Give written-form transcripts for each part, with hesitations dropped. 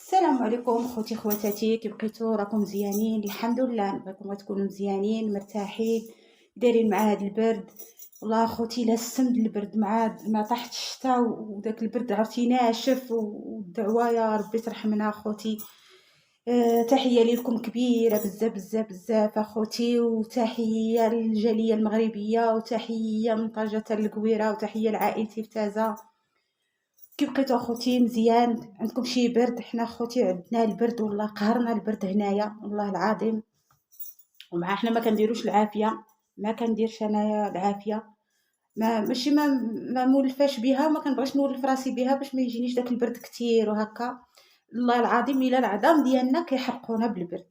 السلام عليكم خوتي خواتاتي، كي بقيتو راكم مزيانين؟ الحمد لله. نبغيكم تكونوا مزيانين مرتاحين دايرين مع هذا البرد. والله خوتي لا السمد البرد مع ما طاحت الشتاء وداك البرد عرفتي ناشف، والدعوه يا ربي ترحمنا خوتي. تحيه لكم كبيره بزاف بزاف بزاف اخوتي، وتحيه للجاليه المغربيه، وتحيه من طنجه القويره، وتحيه لعائلتي في تازه. كي بقيتو اخوتي مزيان؟ عندكم شي برد؟ حنا اخوتي عندنا البرد والله قهرنا البرد هنايا والله العظيم. ومع حنا ما كنديروش العافيه، ما كنديرش انايا العافيه، ما ماشي ما مولفاش بها، وما كنبغيش نولف راسي بها باش ما يجينيش داك البرد كتير وهكا. والله العظيم الا العظام ديالنا كيحرقونا بالبرد.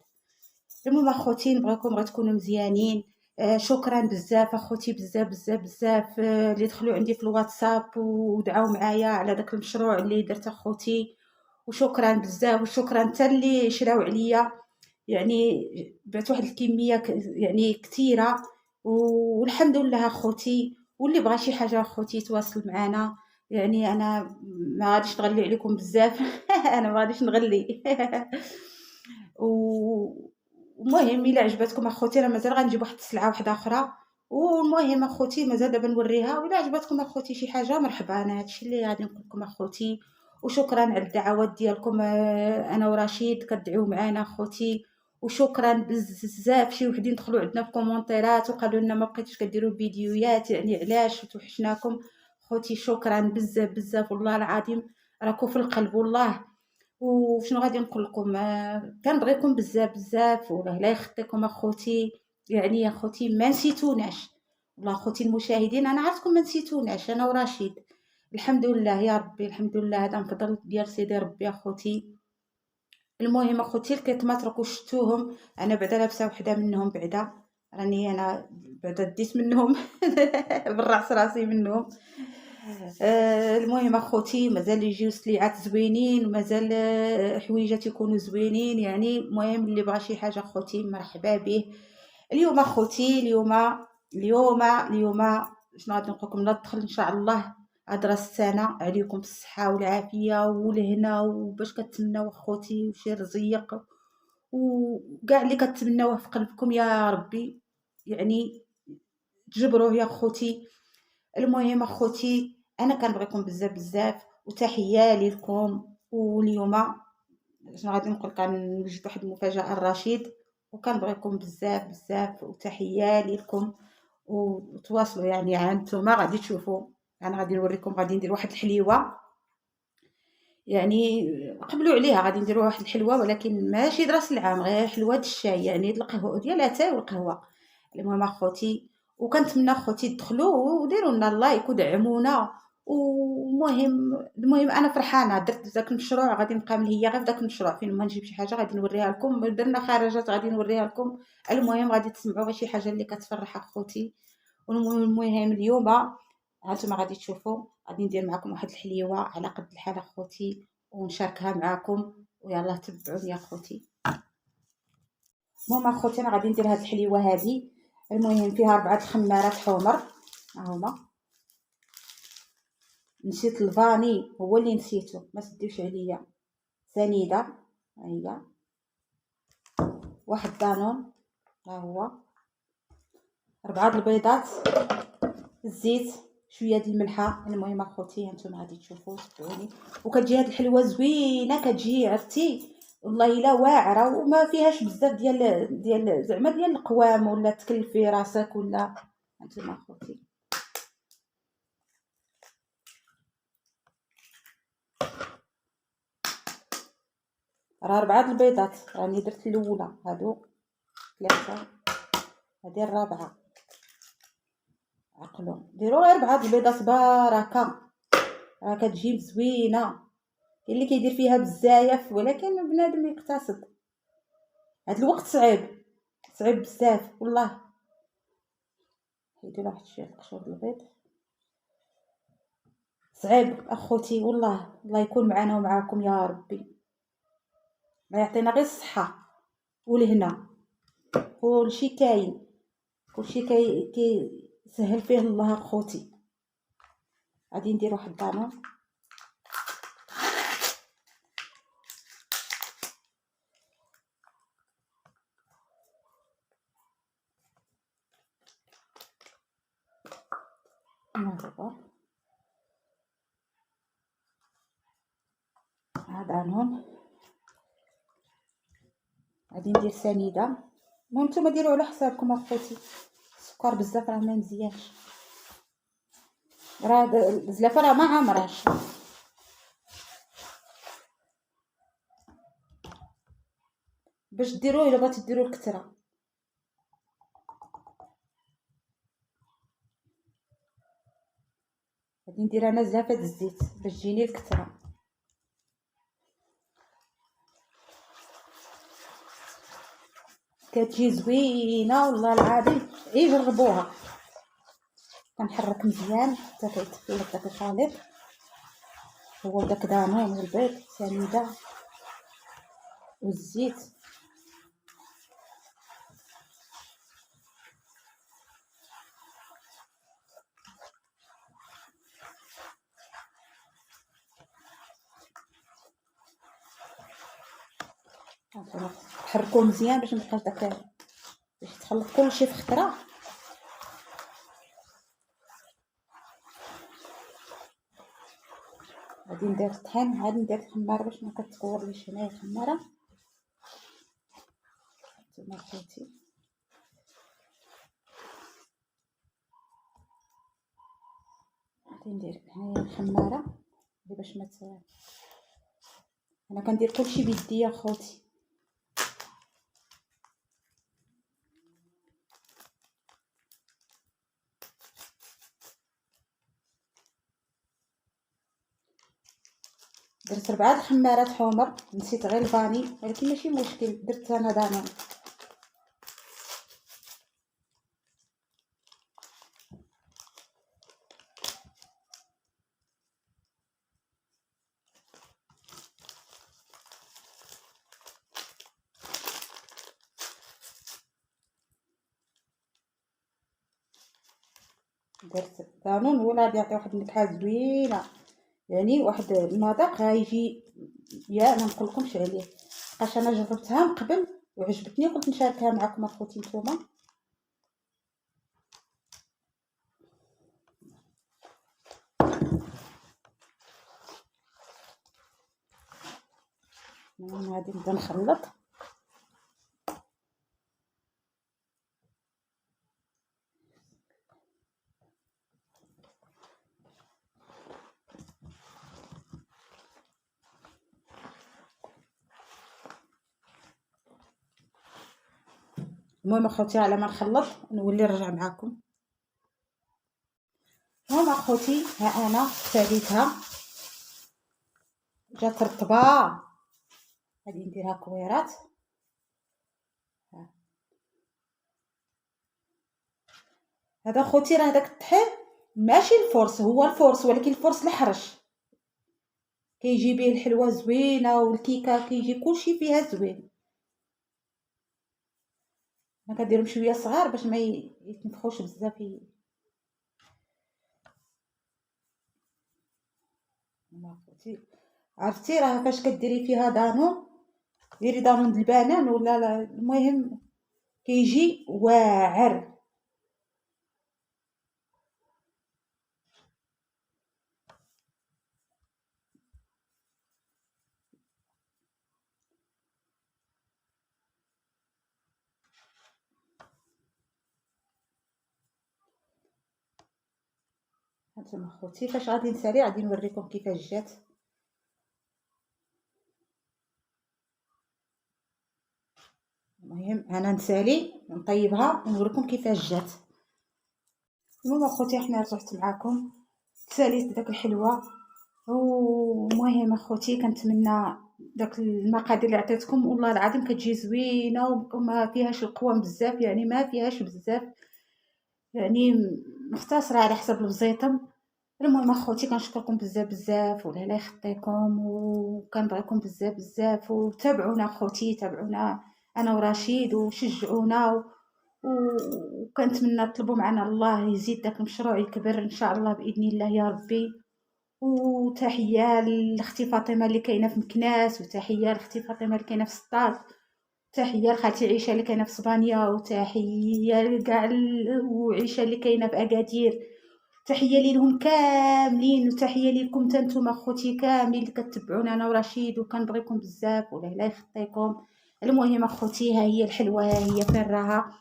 المهم اخوتي نبغيكم غير تكونوا مزيانين. شكرا بزاف اخوتي، بزاف بزاف بزاف، اللي دخلوا عندي في الواتساب ودعاو معايا على داك المشروع اللي درت اخوتي. وشكرا بزاف، وشكرا حتى اللي شراو عليا، يعني بعت واحد الكميه يعني كثيره. والحمد لله اخوتي. واللي بغى شي حاجه اخوتي يتواصل معنا، يعني انا ما غاديش نغلي عليكم بزاف. انا ما غاديش نغلي. المهم الا عجبتكم اخوتي راه مازال غنجيب واحد السلعه واحده اخرى. والمهم اخوتي مازال دابا نوريها، وإلا عجبتكم اخوتي شي حاجه مرحبا، انا هادشي اللي غادي نقول لكم اخوتي. وشكرا على الدعوات ديالكم، انا ورشيد كتدعيو معانا اخوتي. وشكرا بزاف، شي وحدين دخلوا عندنا في كومونتيرات وقالوا لنا ما بقيتوش كديروا الفيديوهات، يعني علاش توحشناكم اخوتي. شكرا بزاف بزاف والله العظيم، راكو في القلب والله. وشنو غادي نقول لكم، كنبغيكم بزاف بزاف، والله لا يخطيكم اخوتي. يعني يا اخوتي ما نسيتوناش، والله اخوتي المشاهدين انا عرفتكم ما نسيتوناش انا ورشيد. الحمد لله يا ربي، الحمد لله، هذا من فضل ديال سيدي ربي اخوتي. المهم اخوتي الكيطمات راكو شفتوهم، انا بعدا لابسه وحده منهم بعدا، راني انا بعدا ديت منهم. بالراس راسي منهم. المهم اخوتي مازال يجيو سليعات زوينين، ومازال حويجات يكونوا زوينين، يعني المهم اللي بغى شي حاجه اخوتي مرحبا به. اليوم اخوتي، اليوم شنو غادي نقول لكم؟ ندخل ان شاء الله عاد راس السنه عليكم بالصحه والعافيه والهنا، وباش كتمناو اخوتي وشي رزيق وكاع اللي كتمناوه في قلبكم يا ربي، يعني تجبروه يا اخوتي. المهم اخوتي انا كنبغيكم بزاف بزاف، وتحيه لكم. واليوم شنو غادي نقول؟ كنوجد واحد المفاجاه الرشيد، وكنبغيكم بزاف بزاف، وتحيه لكم. وتواصلوا يعني هانتوما غادي تشوفوا، انا غادي نوريكم، غادي ندير واحد الحليوه، يعني قبلوا عليها غادي نديروا واحد الحلوه، ولكن ماشي دراس العام، غير حلوه الشاي، يعني القهوه ديال الاتاي والقهوه. المهم اخوتي، وكنتمنى اخوتي تدخلوا وديروا لنا اللايك ودعمونا. المهم انا فرحانه درت داك المشروع، غادي نبقى ملهيه غير في داك المشروع، فين ما نجيب شي حاجه غادي نوريها لكم، درنا خرجات غادي نوريها لكم. المهم غادي تسمعوا غير شي حاجه اللي كتفرح اخوتي. والمهم اليوم هانتوما غادي تشوفوا، غادي ندير معكم واحد الحليوه على قد الحال اخوتي، ونشاركها معكم، ويلا تبعوني يا اخوتي. المهم اخوتي انا غادي ندير هاد الحليوه هذه. المهم فيها 4 الخمارات حمر، ها هما. نسيت الفاني، هو اللي نسيتو، ما تديوش عليا. سنيده، ها هي. واحد دانون، ها هو. 4 البيضات، الزيت، شويه د الملحه. المهم اخوتي هانتوما غادي تشوفوا تبعوني. وكتجي هاد الحلوه زوينه، كتجي عرفتي والله الا واعره، وما فيهاش بزاف ديال زعما ديال القوام، ولا تكلفي راسك ولا. هانتوما اخوتي راه 4 البيضات، راني درت الاولى، هادو 3، هادي الرابعه. عقلوا ديروا غير 4 البيضات بركه، راه كتجي زوينه. كاين اللي كيدير فيها بزاف، ولكن بنادم يقتصد. هاد الوقت صعيب بزاف والله. حيدوا واحد شويه قشور البيض، صعيب اخوتي والله. الله يكون معنا ومعاكم يا ربي، ما يعطينا غير الصحه والهنا. كلشي كاين، كلشي كيسهل فيه الله اخوتي. غادي ندير واحد الطانون. هذا دانون. غادي ندير سنيده. المهم نتوما ديروا على حسابكم اخوتي، السكر بزاف راه ما مزيانش، راه الزلافه راه ما عامراش. باش ديروه الا بغيتو ديروا الكتره. غادي ندير انا زلافه الزيت باش تجيني الكتره. كتجي زوينه والله العظيم، جربوها. كنحرك مزيان حتى كيتخلط داك الخليط، هو داك دانون والبيض سنيده والزيت. تحركوه مزيان باش ميبقاش داك، باش تخلط كلشي في خطره. غادي ندير الطحين، غادي ندير الخماره باش ما كتكورليش هنايا الخماره. نتوما خوتي غادي ندير هنايا الخماره باش ما انا كندير كلشي بيديا خوتي. درت 4 الخمارات حمر، نسيت غير الفاني ولكن ماشي مشكل، درت انا دانون. درت دانون هو اللي غادي يعطي واحد النكهه زوينه، يعني واحد المذاق غيجي، يا ما نقولكمش عليه، لقاش انا جربتها من قبل وعجبتني وقلت نشاركها معكم اخوتي نتوما. غادي نبدا نخلط. المهم اخوتي على ما نخلط نولي نرجع معكم. المهم اخوتي ها انا ساليتها جات رطبه، غادي نديرها كويرات. هذا خوتي راه داك الطحين ماشي الفرص، هو الفرص ولكن الفرص الحرش كيجي به الحلوه زوينه والكيكه كيجي كلشي فيها زوين. انا كنديرهم شويه صغار باش ما يتنفخوش بزاف. عرفتي راه فاش كديري فيها دانون، ديري دانون البنان ولا لا، المهم كيجي واعر. هانتوما خوتي فاش غادي نسالي غادي نوريكم كيفاش جات. المهم انا نسالي نطيبها ونوريكم كيفاش جات. المهم اخوتي حنا رجعت معكم، ساليت داك الحلوه. ومهم اخوتي كنتمنى داك المقادير اللي عطيتكم والله العظيم كتجي زوينه وما فيهاش القوام بزاف، يعني ما فيهاش بزاف، يعني مختصره على حسب البزيطم. المهم اخوتي كنشكركم بزاف بزاف ولا لا يخطيكم، وكنبغيكم بزاف بزاف، وتابعونا اخوتي، تابعونا انا ورشيد وشجعونا وكنتمنى طلبوا معنا الله يزيد داك المشروع يكبر ان شاء الله باذن الله يا ربي. وتحيه لاختي فاطمه اللي كاينه في مكناس، وتحيه لاختي فاطمه اللي كاينه في سطات، تحيه لخالتي عيشه اللي كاينه في اسبانيا، وتحيه لكاع وعيشه اللي كاينه في اكادير، تحيه ليهم كاملين، وتحيه لكم حتى نتوما خوتي كاملين اللي كتبعونا انا ورشيد، وكنبغيكم بزاف ولا لا يخطيكم. المهم اخوتي، ها هي الحلوه، ها هي فين راها.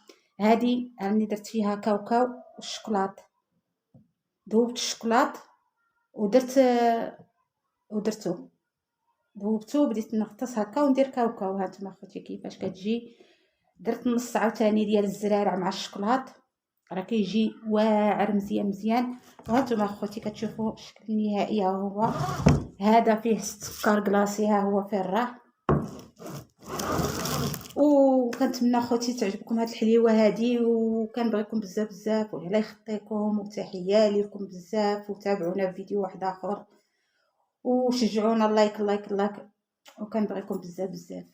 هذه راني درت فيها كاوكاو والشكلاط، ذوبت الشكلاط ودرتو ذوبتو، بديت نغطس هكا وندير كاوكاو. هانتوما اخوتي كيفاش كتجي. درت نص عاوتاني ديال الزرارع مع الشكلاط، راه كيجي واعر مزيان مزيان. وهانتوما اخوتي كتشوفوا الشكل النهائي ها هو. هذا فيه السكر كلاصي، ها هو فين راه. وكنتمنى اخوتي تعجبكم هاد الحليوه هادي، وكنبغيكم بزاف بزاف ولا يخطيكم، وتحيه لكم بزاف، وتابعونا في فيديو واحد اخر، وشجعونا لايك لايك لايك، وكنبغيكم بزاف بزاف.